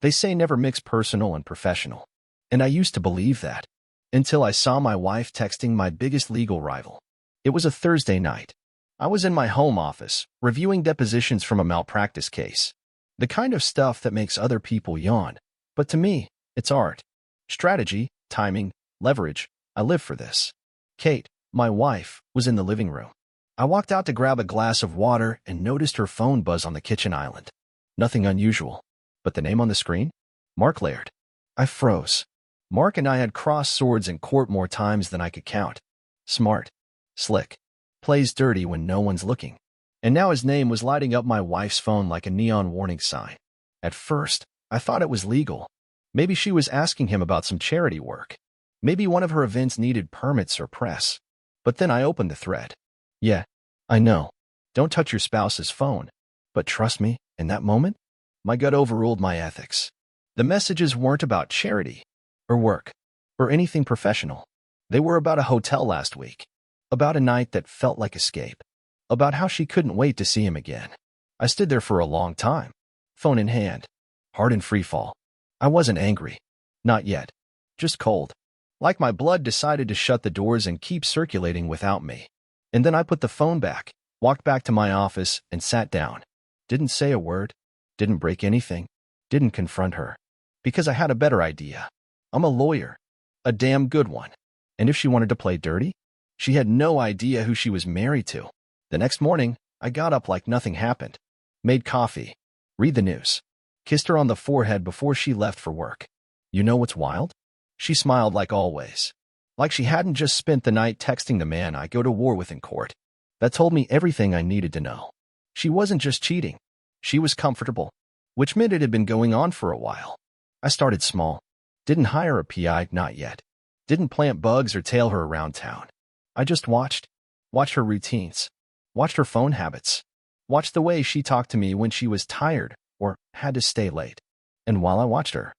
They say never mix personal and professional. And I used to believe that. Until I saw my wife texting my biggest legal rival. It was a Thursday night. I was in my home office, reviewing depositions from a malpractice case. The kind of stuff that makes other people yawn. But to me, it's art. Strategy, timing, leverage. I live for this. Kate, my wife, was in the living room. I walked out to grab a glass of water and noticed her phone buzz on the kitchen island. Nothing unusual. But the name on the screen? Mark Laird. I froze. Mark and I had crossed swords in court more times than I could count. Smart. Slick. Plays dirty when no one's looking. And now his name was lighting up my wife's phone like a neon warning sign. At first, I thought it was legal. Maybe she was asking him about some charity work. Maybe one of her events needed permits or press. But then I opened the thread. Yeah, I know. Don't touch your spouse's phone. But trust me, in that moment, my gut overruled my ethics. The messages weren't about charity, or work, or anything professional. They were about a hotel last week. About a night that felt like escape. About how she couldn't wait to see him again. I stood there for a long time, phone in hand, heart in free fall. I wasn't angry. Not yet. Just cold. Like my blood decided to shut the doors and keep circulating without me. And then I put the phone back, walked back to my office, and sat down. Didn't say a word. Didn't break anything. Didn't confront her. Because I had a better idea. I'm a lawyer. A damn good one. And if she wanted to play dirty? She had no idea who she was married to. The next morning, I got up like nothing happened. Made coffee. Read the news. Kissed her on the forehead before she left for work. You know what's wild? She smiled like always. Like she hadn't just spent the night texting the man I go to war with in court. That told me everything I needed to know. She wasn't just cheating. She was comfortable. Which meant it had been going on for a while. I started small. Didn't hire a PI, not yet. Didn't plant bugs or tail her around town. I just watched her routines, watched her phone habits, watched the way she talked to me when she was tired or had to stay late. And while I watched her,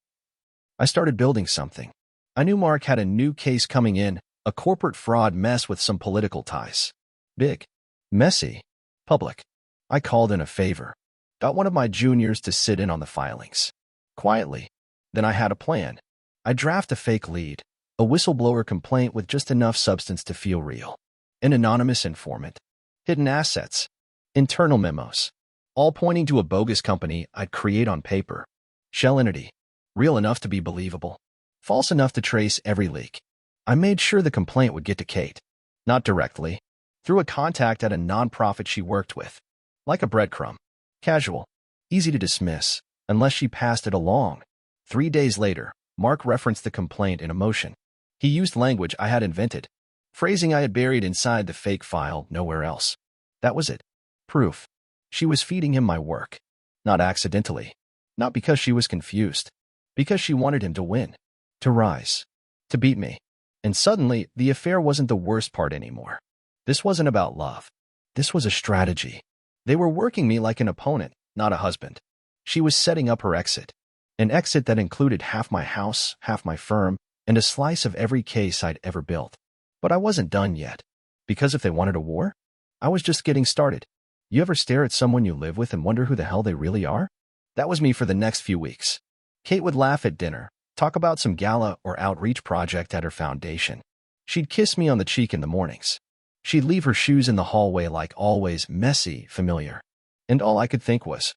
I started building something. I knew Mark had a new case coming in, a corporate fraud mess with some political ties. Big, messy, public. I called in a favor. Got one of my juniors to sit in on the filings. Quietly. Then I had a plan. I draft a fake lead. A whistleblower complaint with just enough substance to feel real. An anonymous informant. Hidden assets. Internal memos. All pointing to a bogus company I'd create on paper. Shell entity. Real enough to be believable. False enough to trace every leak. I made sure the complaint would get to Kate. Not directly. Through a contact at a nonprofit she worked with. Like a breadcrumb. Casual. Easy to dismiss, unless she passed it along. 3 days later, Mark referenced the complaint in a motion. He used language I had invented, phrasing I had buried inside the fake file nowhere else. That was it. Proof. She was feeding him my work. Not accidentally. Not because she was confused. Because she wanted him to win. To rise. To beat me. And suddenly, the affair wasn't the worst part anymore. This wasn't about love. This was a strategy. They were working me like an opponent, not a husband. She was setting up her exit. An exit that included half my house, half my firm, and a slice of every case I'd ever built. But I wasn't done yet. Because if they wanted a war, I was just getting started. You ever stare at someone you live with and wonder who the hell they really are? That was me for the next few weeks. Kate would laugh at dinner, talk about some gala or outreach project at her foundation. She'd kiss me on the cheek in the mornings. She'd leave her shoes in the hallway like always, messy, familiar. And all I could think was,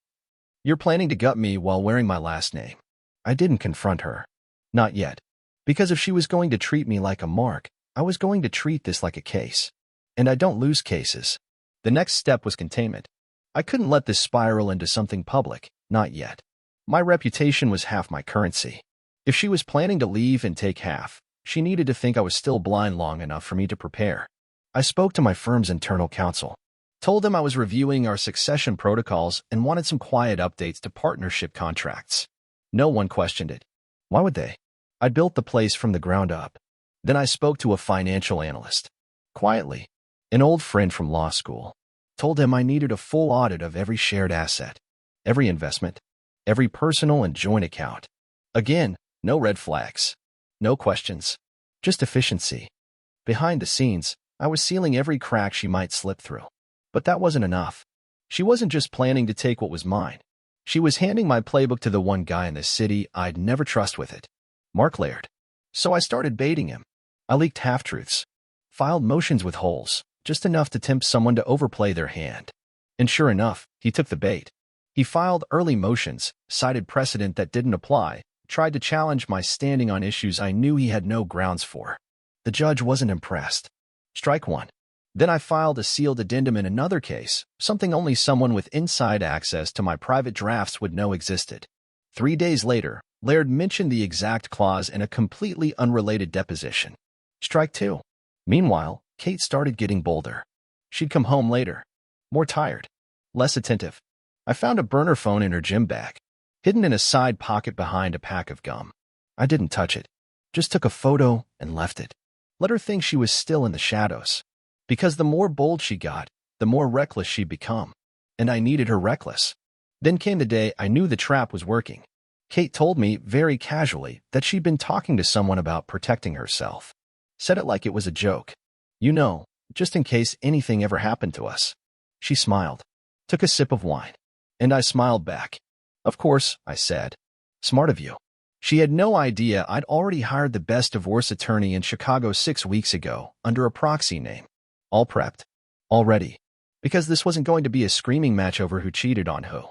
you're planning to gut me while wearing my last name. I didn't confront her. Not yet. Because if she was going to treat me like a mark, I was going to treat this like a case. And I don't lose cases. The next step was containment. I couldn't let this spiral into something public, not yet. My reputation was half my currency. If she was planning to leave and take half, she needed to think I was still blind long enough for me to prepare. I spoke to my firm's internal counsel. Told them I was reviewing our succession protocols and wanted some quiet updates to partnership contracts. No one questioned it. Why would they? I built the place from the ground up. Then I spoke to a financial analyst. Quietly. An old friend from law school. Told him I needed a full audit of every shared asset. Every investment. Every personal and joint account. Again, no red flags. No questions. Just efficiency. Behind the scenes, I was sealing every crack she might slip through. But that wasn't enough. She wasn't just planning to take what was mine. She was handing my playbook to the one guy in the city I'd never trust with it. Mark Laird. So I started baiting him. I leaked half-truths. Filed motions with holes, just enough to tempt someone to overplay their hand. And sure enough, he took the bait. He filed early motions, cited precedent that didn't apply, tried to challenge my standing on issues I knew he had no grounds for. The judge wasn't impressed. Strike one. Then I filed a sealed addendum in another case, something only someone with inside access to my private drafts would know existed. 3 days later, Laird mentioned the exact clause in a completely unrelated deposition. Strike two. Meanwhile, Kate started getting bolder. She'd come home later. More tired. Less attentive. I found a burner phone in her gym bag, hidden in a side pocket behind a pack of gum. I didn't touch it. Just took a photo and left it. Let her think she was still in the shadows. Because the more bold she got, the more reckless she'd become. And I needed her reckless. Then came the day I knew the trap was working. Kate told me, very casually, that she'd been talking to someone about protecting herself. Said it like it was a joke. You know, just in case anything ever happened to us. She smiled. Took a sip of wine. And I smiled back. Of course, I said. Smart of you. She had no idea I'd already hired the best divorce attorney in Chicago 6 weeks ago, under a proxy name. All prepped. All ready. Because this wasn't going to be a screaming match over who cheated on who.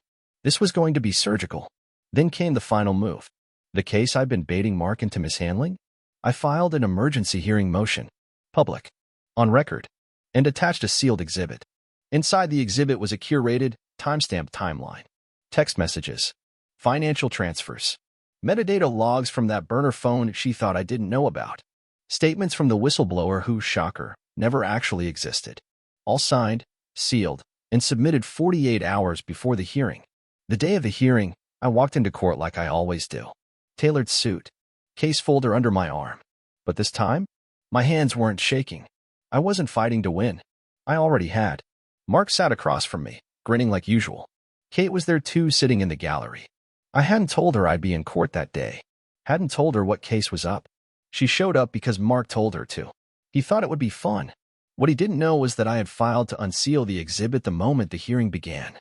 This was going to be surgical. Then came the final move. The case I'd been baiting Mark into mishandling? I filed an emergency hearing motion. Public. On record. And attached a sealed exhibit. Inside the exhibit was a curated, timestamped timeline. Text messages. Financial transfers. Metadata logs from that burner phone she thought I didn't know about. Statements from the whistleblower who, shocker, never actually existed. All signed, sealed, and submitted 48 hours before the hearing. The day of the hearing, I walked into court like I always do. Tailored suit. Case folder under my arm. But this time, my hands weren't shaking. I wasn't fighting to win. I already had. Mark sat across from me, grinning like usual. Kate was there too, sitting in the gallery. I hadn't told her I'd be in court that day. Hadn't told her what case was up. She showed up because Mark told her to. He thought it would be fun. What he didn't know was that I had filed to unseal the exhibit the moment the hearing began.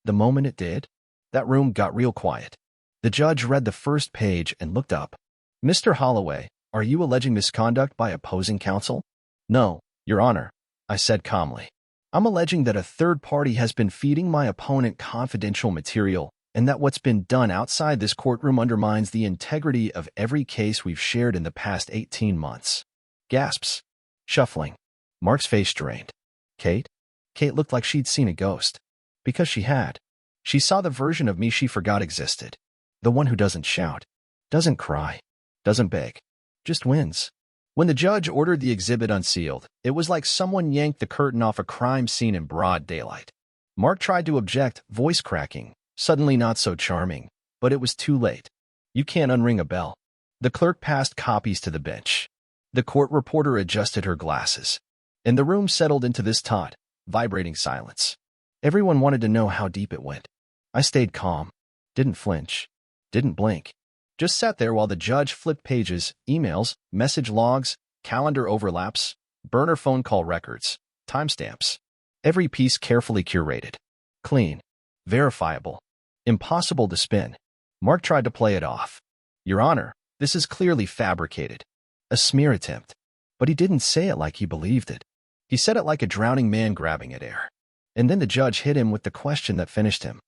The moment it did, that room got real quiet. The judge read the first page and looked up. Mr. Holloway, are you alleging misconduct by opposing counsel? No, Your Honor, I said calmly. I'm alleging that a third party has been feeding my opponent confidential material and that what's been done outside this courtroom undermines the integrity of every case we've shared in the past 18 months. Gasps. Shuffling. Mark's face drained. Kate? Kate looked like she'd seen a ghost. Because she had. She saw the version of me she forgot existed. The one who doesn't shout, doesn't cry, doesn't beg, just wins. When the judge ordered the exhibit unsealed, it was like someone yanked the curtain off a crime scene in broad daylight. Mark tried to object, voice cracking, suddenly not so charming, but it was too late. You can't unring a bell. The clerk passed copies to the bench. The court reporter adjusted her glasses, and the room settled into this taut, vibrating silence. Everyone wanted to know how deep it went. I stayed calm, didn't flinch, didn't blink. Just sat there while the judge flipped pages, emails, message logs, calendar overlaps, burner phone call records, timestamps. Every piece carefully curated. Clean. Verifiable. Impossible to spin. Mark tried to play it off. Your Honor, this is clearly fabricated. A smear attempt. But he didn't say it like he believed it. He said it like a drowning man grabbing at air. And then the judge hit him with the question that finished him.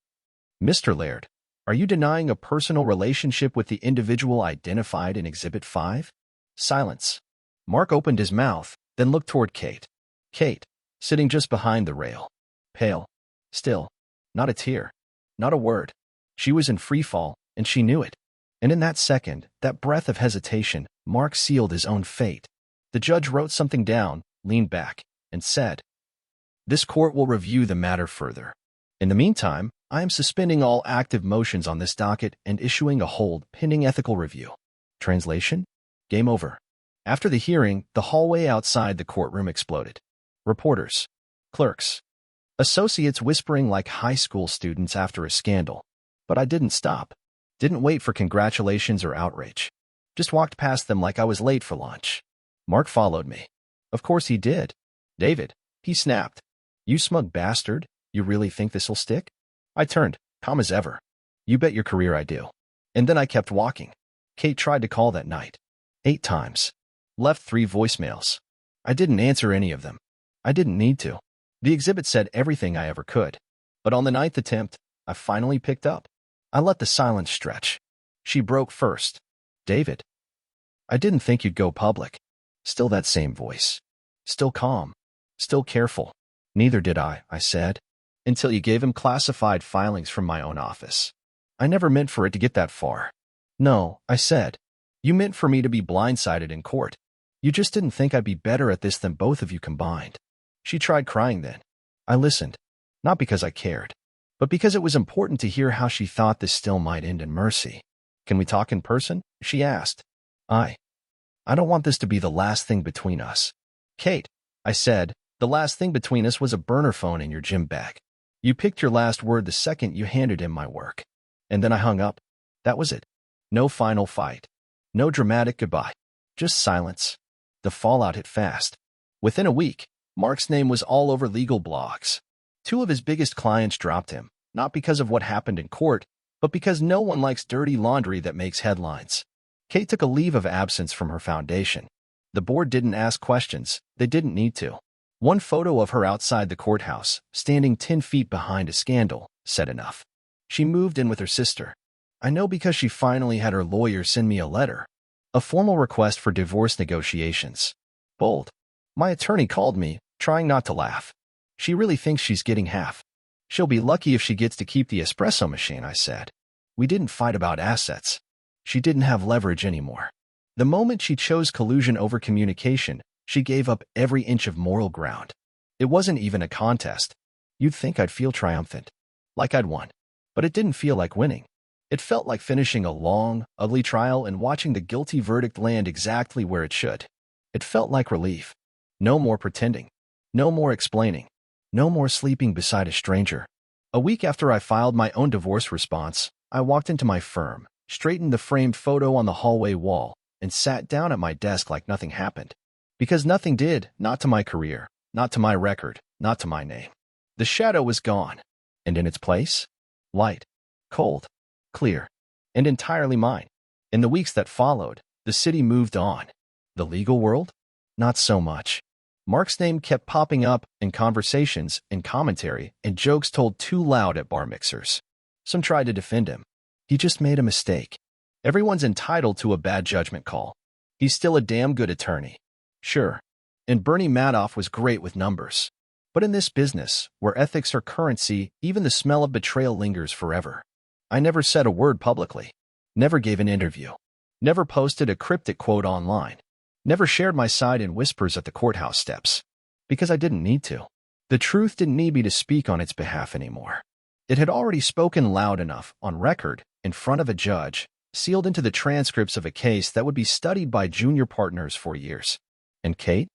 Mr. Laird, are you denying a personal relationship with the individual identified in Exhibit 5? Silence. Mark opened his mouth, then looked toward Kate. Kate, sitting just behind the rail. Pale. Still. Not a tear. Not a word. She was in free fall, and she knew it. And in that second, that breath of hesitation, Mark sealed his own fate. The judge wrote something down, leaned back, and said, "This court will review the matter further. In the meantime, I am suspending all active motions on this docket and issuing a hold pending ethical review." Translation? Game over. After the hearing, the hallway outside the courtroom exploded. Reporters. Clerks. Associates whispering like high school students after a scandal. But I didn't stop. Didn't wait for congratulations or outrage. Just walked past them like I was late for lunch. Mark followed me. Of course he did. David, he snapped. You smug bastard, you really think this'll stick? I turned, calm as ever. You bet your career I do. And then I kept walking. Kate tried to call that night. 8 times. Left 3 voicemails. I didn't answer any of them. I didn't need to. The exhibit said everything I ever could. But on the 9th attempt, I finally picked up. I let the silence stretch. She broke first. David. I didn't think you'd go public. Still that same voice. Still calm. Still careful. Neither did I said. Until you gave him classified filings from my own office. I never meant for it to get that far. No, I said. You meant for me to be blindsided in court. You just didn't think I'd be better at this than both of you combined. She tried crying then. I listened. Not because I cared, but because it was important to hear how she thought this still might end in mercy. Can we talk in person? She asked. I don't want this to be the last thing between us. Kate, I said, the last thing between us was a burner phone in your gym bag. You picked your last word the second you handed him my work. And then I hung up. That was it. No final fight. No dramatic goodbye. Just silence. The fallout hit fast. Within a week, Mark's name was all over legal blogs. 2 of his biggest clients dropped him, not because of what happened in court, but because no one likes dirty laundry that makes headlines. Kate took a leave of absence from her foundation. The board didn't ask questions. They didn't need to. One photo of her outside the courthouse, standing 10 feet behind a scandal, said enough. She moved in with her sister. I know because she finally had her lawyer send me a letter. A formal request for divorce negotiations. Bold. My attorney called me, trying not to laugh. She really thinks she's getting half. She'll be lucky if she gets to keep the espresso machine, I said. We didn't fight about assets. She didn't have leverage anymore. The moment she chose collusion over communication, she gave up every inch of moral ground. It wasn't even a contest. You'd think I'd feel triumphant. Like I'd won. But it didn't feel like winning. It felt like finishing a long, ugly trial and watching the guilty verdict land exactly where it should. It felt like relief. No more pretending. No more explaining. No more sleeping beside a stranger. A week after I filed my own divorce response, I walked into my firm, straightened the framed photo on the hallway wall, and sat down at my desk like nothing happened. Because nothing did, not to my career, not to my record, not to my name. The shadow was gone. And in its place? Light. Cold. Clear. And entirely mine. In the weeks that followed, the city moved on. The legal world? Not so much. Mark's name kept popping up in conversations, in commentary, and jokes told too loud at bar mixers. Some tried to defend him. He just made a mistake. Everyone's entitled to a bad judgment call. He's still a damn good attorney. Sure. And Bernie Madoff was great with numbers. But in this business, where ethics are currency, even the smell of betrayal lingers forever. I never said a word publicly. Never gave an interview. Never posted a cryptic quote online. Never shared my side in whispers at the courthouse steps. Because I didn't need to. The truth didn't need me to speak on its behalf anymore. It had already spoken loud enough, on record, in front of a judge, sealed into the transcripts of a case that would be studied by junior partners for years. And Kate?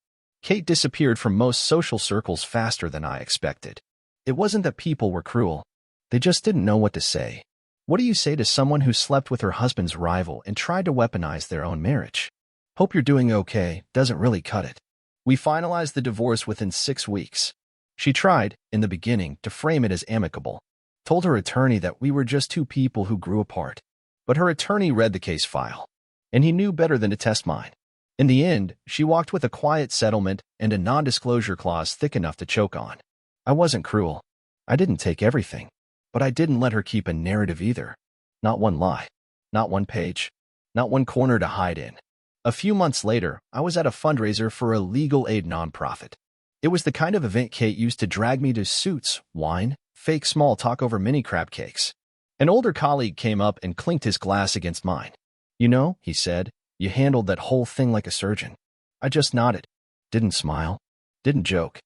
Kate disappeared from most social circles faster than I expected. It wasn't that people were cruel. They just didn't know what to say. What do you say to someone who slept with her husband's rival and tried to weaponize their own marriage? Hope you're doing okay doesn't really cut it. We finalized the divorce within 6 weeks. She tried, in the beginning, to frame it as amicable. Told her attorney that we were just 2 people who grew apart. But her attorney read the case file. And he knew better than to test mine. In the end, she walked with a quiet settlement and a non-disclosure clause thick enough to choke on. I wasn't cruel. I didn't take everything. But I didn't let her keep a narrative either. Not one lie. Not one page. Not one corner to hide in. A few months later, I was at a fundraiser for a legal aid nonprofit. It was the kind of event Kate used to drag me to suits, wine, fake small talk over mini crab cakes. An older colleague came up and clinked his glass against mine. You know, he said, you handled that whole thing like a surgeon. I just nodded. Didn't smile. Didn't joke.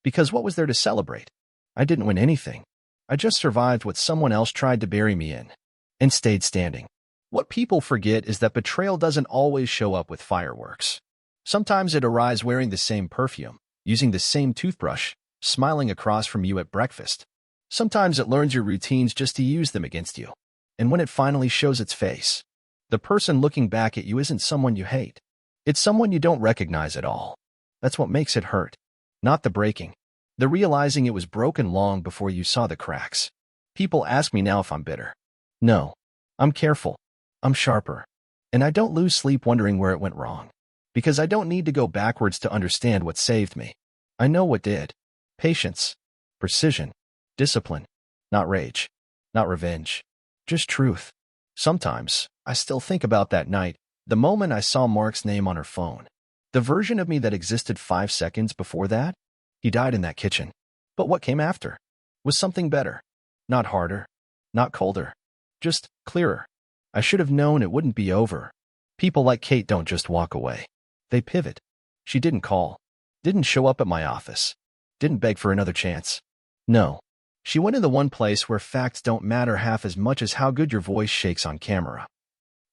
Because what was there to celebrate? I didn't win anything. I just survived what someone else tried to bury me in. And stayed standing. What people forget is that betrayal doesn't always show up with fireworks. Sometimes it arrives wearing the same perfume, using the same toothbrush, smiling across from you at breakfast. Sometimes it learns your routines just to use them against you. And when it finally shows its face, the person looking back at you isn't someone you hate. It's someone you don't recognize at all. That's what makes it hurt. Not the breaking. The realizing it was broken long before you saw the cracks. People ask me now if I'm bitter. No. I'm careful. I'm sharper. And I don't lose sleep wondering where it went wrong. Because I don't need to go backwards to understand what saved me. I know what did. Patience. Precision. Discipline. Not rage. Not revenge. Just truth. Sometimes, I still think about that night, the moment I saw Mark's name on her phone. The version of me that existed 5 seconds before that? He died in that kitchen. But what came after? Was something better. Not harder. Not colder. Just clearer. I should have known it wouldn't be over. People like Kate don't just walk away. They pivot. She didn't call. Didn't show up at my office. Didn't beg for another chance. No. She went in the one place where facts don't matter half as much as how good your voice shakes on camera.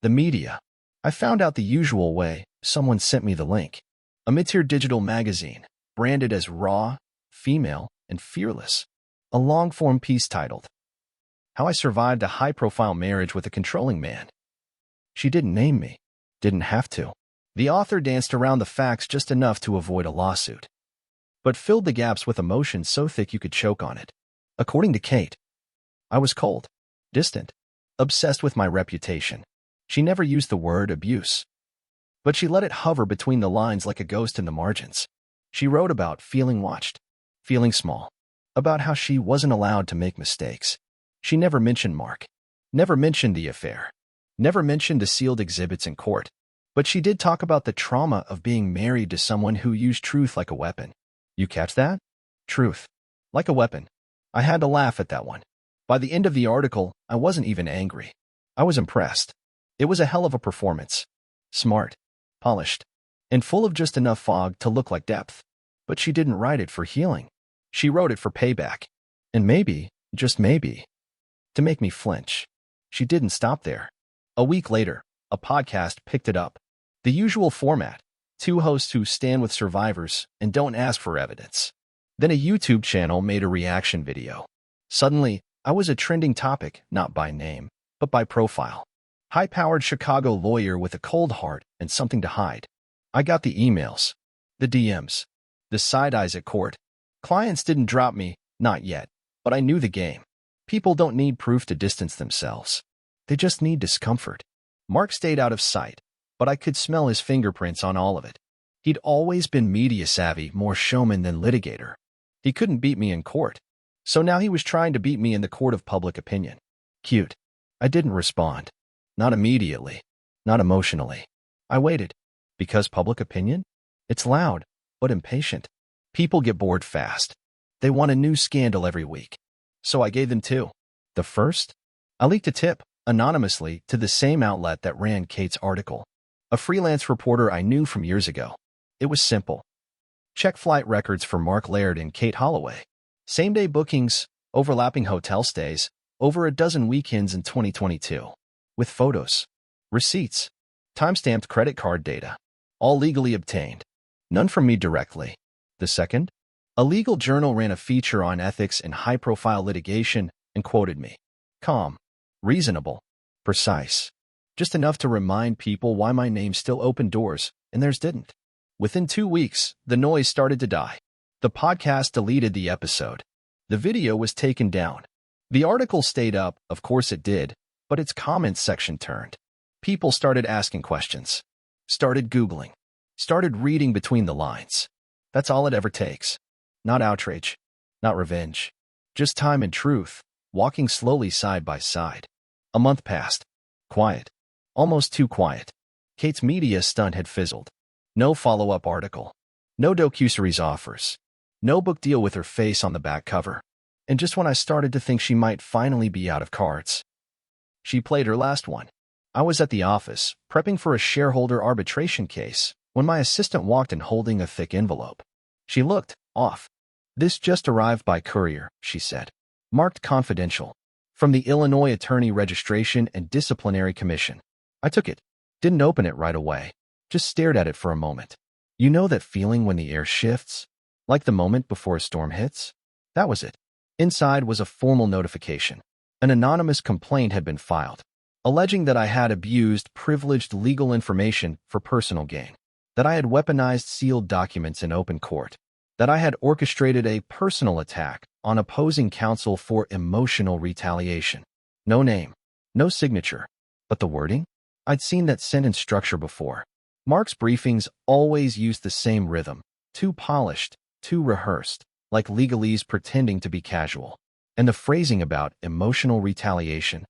The media. I found out the usual way. Someone sent me the link. A mid-tier digital magazine, branded as raw, female, and fearless. A long-form piece titled, How I Survived a High-Profile Marriage with a Controlling Man. She didn't name me. Didn't have to. The author danced around the facts just enough to avoid a lawsuit, but filled the gaps with emotion so thick you could choke on it. According to Kate, I was cold, distant, obsessed with my reputation. She never used the word abuse, but she let it hover between the lines like a ghost in the margins. She wrote about feeling watched, feeling small, about how she wasn't allowed to make mistakes. She never mentioned Mark, never mentioned the affair, never mentioned the sealed exhibits in court. But she did talk about the trauma of being married to someone who used truth like a weapon. You catch that? Truth. Like a weapon. I had to laugh at that one. By the end of the article, I wasn't even angry. I was impressed. It was a hell of a performance. Smart, polished, and full of just enough fog to look like depth. But she didn't write it for healing. She wrote it for payback. And maybe, just maybe, to make me flinch. She didn't stop there. A week later, a podcast picked it up. The usual format, 2 hosts who stand with survivors and don't ask for evidence. Then a YouTube channel made a reaction video. Suddenly, I was a trending topic, not by name, but by profile. High-powered Chicago lawyer with a cold heart and something to hide. I got the emails, the DMs, the side-eyes at court. Clients didn't drop me, not yet, but I knew the game. People don't need proof to distance themselves. They just need discomfort. Mark stayed out of sight, but I could smell his fingerprints on all of it. He'd always been media-savvy, more showman than litigator. He couldn't beat me in court, so now he was trying to beat me in the court of public opinion. Cute. I didn't respond. Not immediately. Not emotionally. I waited. Because public opinion? It's loud, but impatient. People get bored fast. They want a new scandal every week. So I gave them 2. The first? I leaked a tip, anonymously, to the same outlet that ran Kate's article. A freelance reporter I knew from years ago. It was simple. Check flight records for Mark Laird and Kate Holloway. Same-day bookings, overlapping hotel stays, over a dozen weekends in 2022. With photos, receipts, timestamped credit card data. All legally obtained. None from me directly. The second? A legal journal ran a feature on ethics in high-profile litigation and quoted me. Calm. Reasonable. Precise. Just enough to remind people why my name still opened doors, and theirs didn't. Within 2 weeks, the noise started to die. The podcast deleted the episode. The video was taken down. The article stayed up, of course it did, but its comments section turned. People started asking questions. Started Googling. Started reading between the lines. That's all it ever takes. Not outrage. Not revenge. Just time and truth, walking slowly side by side. A month passed. Quiet. Almost too quiet. Kate's media stunt had fizzled. No follow-up article. No docuseries offers. No book deal with her face on the back cover. And just when I started to think she might finally be out of cards, she played her last one. I was at the office, prepping for a shareholder arbitration case, when my assistant walked in holding a thick envelope. She looked off. This just arrived by courier, she said. Marked confidential. From the Illinois Attorney Registration and Disciplinary Commission. I took it. Didn't open it right away. Just stared at it for a moment. You know that feeling when the air shifts? Like the moment before a storm hits? That was it. Inside was a formal notification. An anonymous complaint had been filed, alleging that I had abused privileged legal information for personal gain, that I had weaponized sealed documents in open court, that I had orchestrated a personal attack on opposing counsel for emotional retaliation. No name. No signature. But the wording? I'd seen that sentence structure before. Mark's briefings always used the same rhythm, too polished, too rehearsed, like legalese pretending to be casual. And the phrasing about emotional retaliation,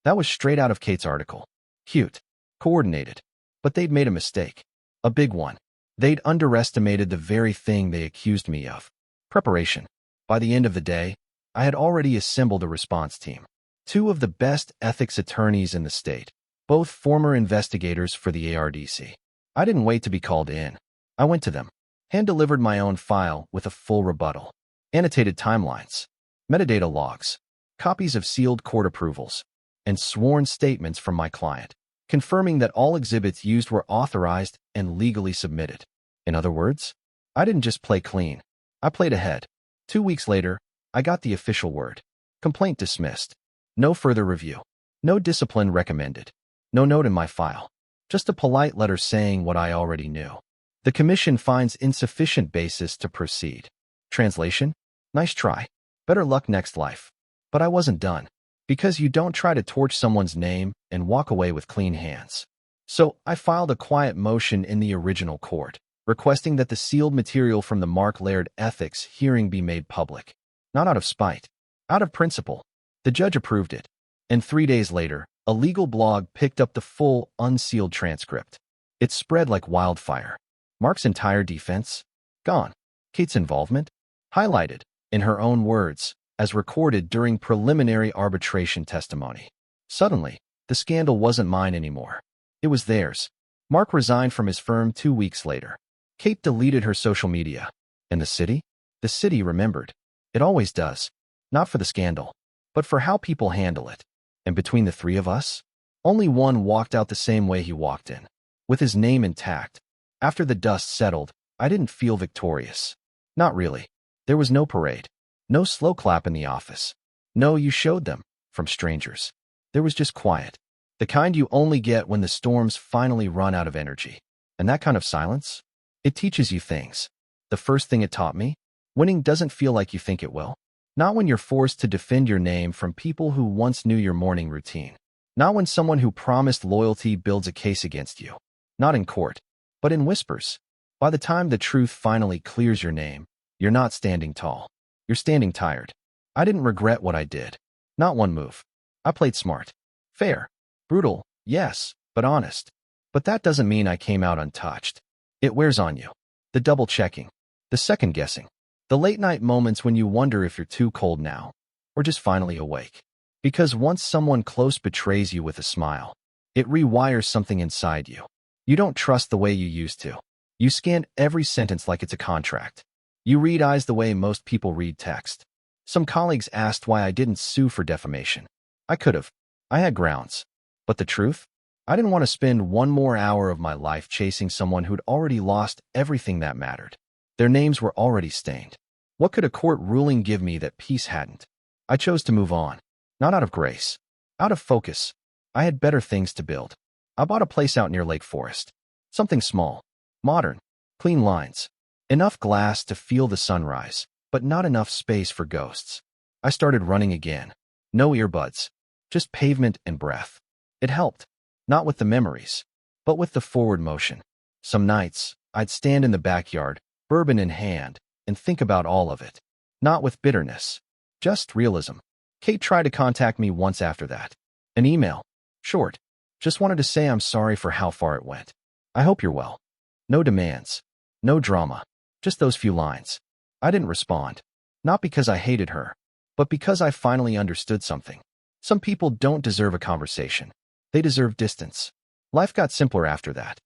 that was straight out of Kate's article. Cute. Coordinated. But they'd made a mistake. A big one. They'd underestimated the very thing they accused me of. Preparation. By the end of the day, I had already assembled a response team. Two of the best ethics attorneys in the state, both former investigators for the ARDC. I didn't wait to be called in. I went to them, hand-delivered my own file with a full rebuttal, annotated timelines, metadata logs, copies of sealed court approvals, and sworn statements from my client, confirming that all exhibits used were authorized and legally submitted. In other words, I didn't just play clean. I played ahead. 2 weeks later, I got the official word. Complaint dismissed. No further review. No discipline recommended. No note in my file. Just a polite letter saying what I already knew. The commission finds insufficient basis to proceed. Translation? Nice try. Better luck next life. But I wasn't done. Because you don't try to torch someone's name and walk away with clean hands. So I filed a quiet motion in the original court, requesting that the sealed material from the Mark Laird ethics hearing be made public. Not out of spite. Out of principle. The judge approved it. And 3 days later, a legal blog picked up the full, unsealed transcript. It spread like wildfire. Mark's entire defense? Gone. Kate's involvement? Highlighted, in her own words, as recorded during preliminary arbitration testimony. Suddenly, the scandal wasn't mine anymore. It was theirs. Mark resigned from his firm 2 weeks later. Kate deleted her social media. And the city? The city remembered. It always does. Not for the scandal, but for how people handle it. And between the three of us, only one walked out the same way he walked in, with his name intact. After the dust settled, I didn't feel victorious. Not really. There was no parade. No slow clap in the office. No, you showed them, from strangers. There was just quiet. The kind you only get when the storms finally run out of energy. And that kind of silence? It teaches you things. The first thing it taught me? Winning doesn't feel like you think it will. Not when you're forced to defend your name from people who once knew your morning routine. Not when someone who promised loyalty builds a case against you. Not in court, but in whispers. By the time the truth finally clears your name, you're not standing tall. You're standing tired. I didn't regret what I did. Not one move. I played smart. Fair. Brutal, yes, but honest. But that doesn't mean I came out untouched. It wears on you. The double-checking. The second-guessing. The late-night moments when you wonder if you're too cold now, or just finally awake. Because once someone close betrays you with a smile, it rewires something inside you. You don't trust the way you used to. You scan every sentence like it's a contract. You read eyes the way most people read text. Some colleagues asked why I didn't sue for defamation. I could have. I had grounds. But the truth? I didn't want to spend one more hour of my life chasing someone who'd already lost everything that mattered. Their names were already stained. What could a court ruling give me that peace hadn't? I chose to move on. Not out of grace. Out of focus. I had better things to build. I bought a place out near Lake Forest. Something small. Modern. Clean lines. Enough glass to feel the sunrise, but not enough space for ghosts. I started running again. No earbuds. Just pavement and breath. It helped. Not with the memories, but with the forward motion. Some nights, I'd stand in the backyard, bourbon in hand, and think about all of it. Not with bitterness. Just realism. Kate tried to contact me once after that. An email. Short. Just wanted to say I'm sorry for how far it went. I hope you're well. No demands. No drama. Just those few lines. I didn't respond. Not because I hated her, but because I finally understood something. Some people don't deserve a conversation. They deserve distance. Life got simpler after that.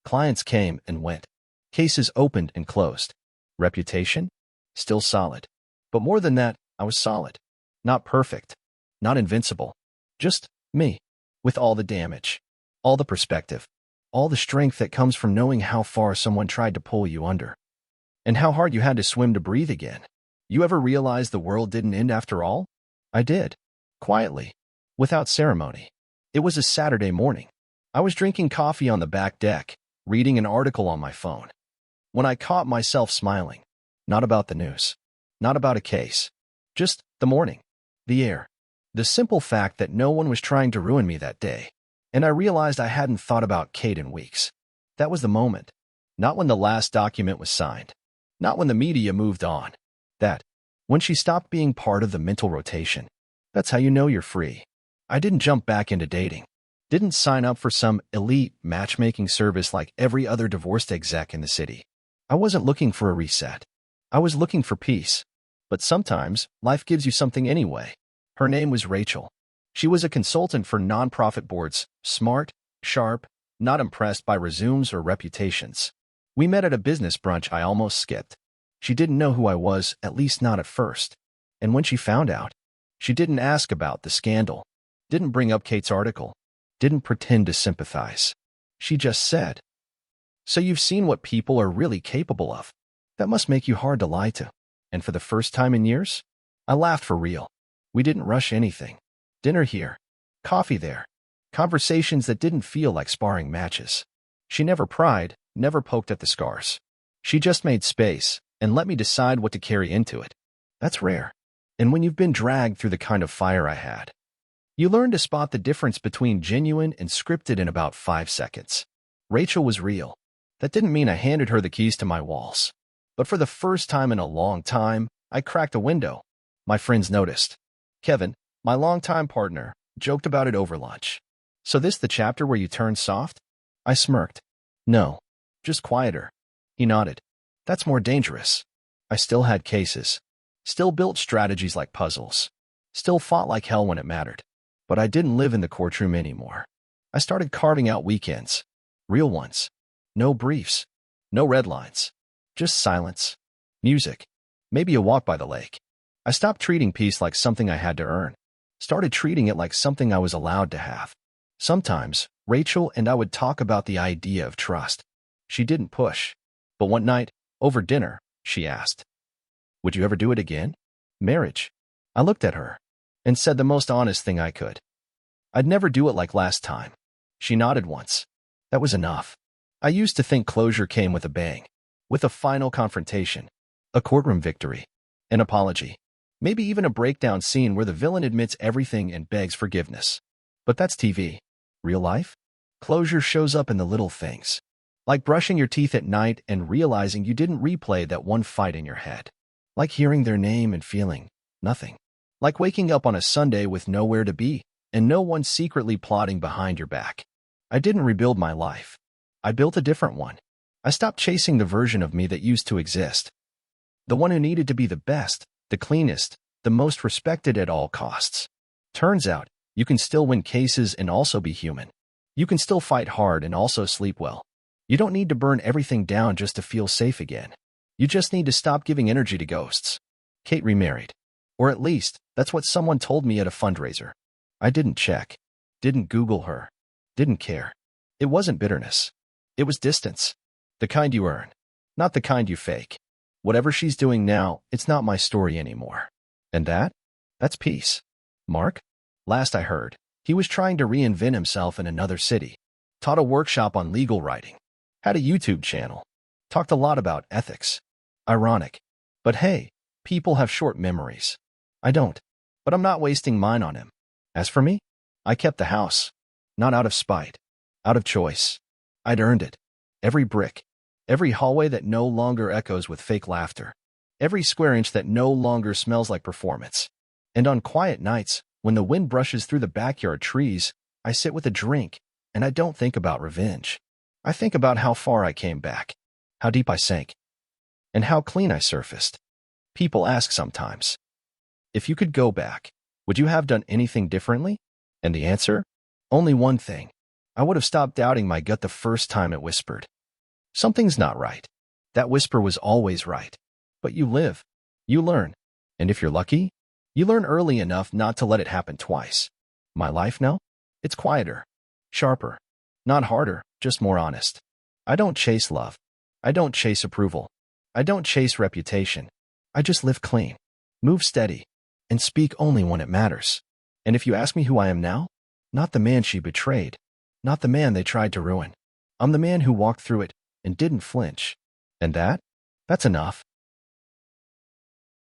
Clients came and went. Cases opened and closed. Reputation? Still solid. But more than that, I was solid. Not perfect. Not invincible. Just me. With all the damage. All the perspective. All the strength that comes from knowing how far someone tried to pull you under. And how hard you had to swim to breathe again. You ever realize the world didn't end after all? I did. Quietly. Without ceremony. It was a Saturday morning. I was drinking coffee on the back deck, reading an article on my phone, when I caught myself smiling. Not about the news. Not about a case. Just the morning. The air. The simple fact that no one was trying to ruin me that day. And I realized I hadn't thought about Kate in weeks. That was the moment. Not when the last document was signed. Not when the media moved on. When she stopped being part of the mental rotation. That's how you know you're free. I didn't jump back into dating. Didn't sign up for some elite matchmaking service like every other divorced exec in the city. I wasn't looking for a reset. I was looking for peace. But sometimes, life gives you something anyway. Her name was Rachel. She was a consultant for nonprofit boards, smart, sharp, not impressed by resumes or reputations. We met at a business brunch I almost skipped. She didn't know who I was, at least not at first. And when she found out, she didn't ask about the scandal, didn't bring up Kate's article, didn't pretend to sympathize. She just said, "So you've seen what people are really capable of. That must make you hard to lie to." And for the first time in years, I laughed for real. We didn't rush anything. Dinner here, coffee there, conversations that didn't feel like sparring matches. She never pried, never poked at the scars. She just made space and let me decide what to carry into it. That's rare. And when you've been dragged through the kind of fire I had, you learn to spot the difference between genuine and scripted in about 5 seconds. Rachel was real. That didn't mean I handed her the keys to my walls. But for the first time in a long time, I cracked a window. My friends noticed. Kevin, my longtime partner, joked about it over lunch. "So this the chapter where you turned soft?" I smirked. "No, just quieter." He nodded. "That's more dangerous." I still had cases. Still built strategies like puzzles. Still fought like hell when it mattered. But I didn't live in the courtroom anymore. I started carving out weekends. Real ones. No briefs. No red lines. Just silence. Music. Maybe a walk by the lake. I stopped treating peace like something I had to earn. Started treating it like something I was allowed to have. Sometimes, Rachel and I would talk about the idea of trust. She didn't push. But one night, over dinner, she asked, "Would you ever do it again? Marriage?" I looked at her and said the most honest thing I could. "I'd never do it like last time." She nodded once. That was enough. I used to think closure came with a bang, with a final confrontation, a courtroom victory, an apology, maybe even a breakdown scene where the villain admits everything and begs forgiveness. But that's TV. Real life? Closure shows up in the little things. Like brushing your teeth at night and realizing you didn't replay that one fight in your head. Like hearing their name and feeling nothing. Like waking up on a Sunday with nowhere to be and no one secretly plotting behind your back. I didn't rebuild my life. I built a different one. I stopped chasing the version of me that used to exist. The one who needed to be the best, the cleanest, the most respected at all costs. Turns out, you can still win cases and also be human. You can still fight hard and also sleep well. You don't need to burn everything down just to feel safe again. You just need to stop giving energy to ghosts. Kate remarried. Or at least, that's what someone told me at a fundraiser. I didn't check. Didn't Google her. Didn't care. It wasn't bitterness. It was distance. The kind you earn. Not the kind you fake. Whatever she's doing now, it's not my story anymore. And that's peace. Mark? Last I heard, he was trying to reinvent himself in another city. Taught a workshop on legal writing. Had a YouTube channel. Talked a lot about ethics. Ironic. But hey, people have short memories. I don't. But I'm not wasting mine on him. As for me, I kept the house. Not out of spite. Out of choice. I'd earned it. Every brick. Every hallway that no longer echoes with fake laughter. Every square inch that no longer smells like performance. And on quiet nights, when the wind brushes through the backyard trees, I sit with a drink, and I don't think about revenge. I think about how far I came back, how deep I sank, and how clean I surfaced. People ask sometimes, if you could go back, would you have done anything differently? And the answer? Only one thing. I would have stopped doubting my gut the first time it whispered, "Something's not right." That whisper was always right. But you live. You learn. And if you're lucky, you learn early enough not to let it happen twice. My life now? It's quieter. Sharper. Not harder, just more honest. I don't chase love. I don't chase approval. I don't chase reputation. I just live clean, move steady, and speak only when it matters. And if you ask me who I am now, not the man she betrayed, not the man they tried to ruin. I'm the man who walked through it and didn't flinch. And that's enough.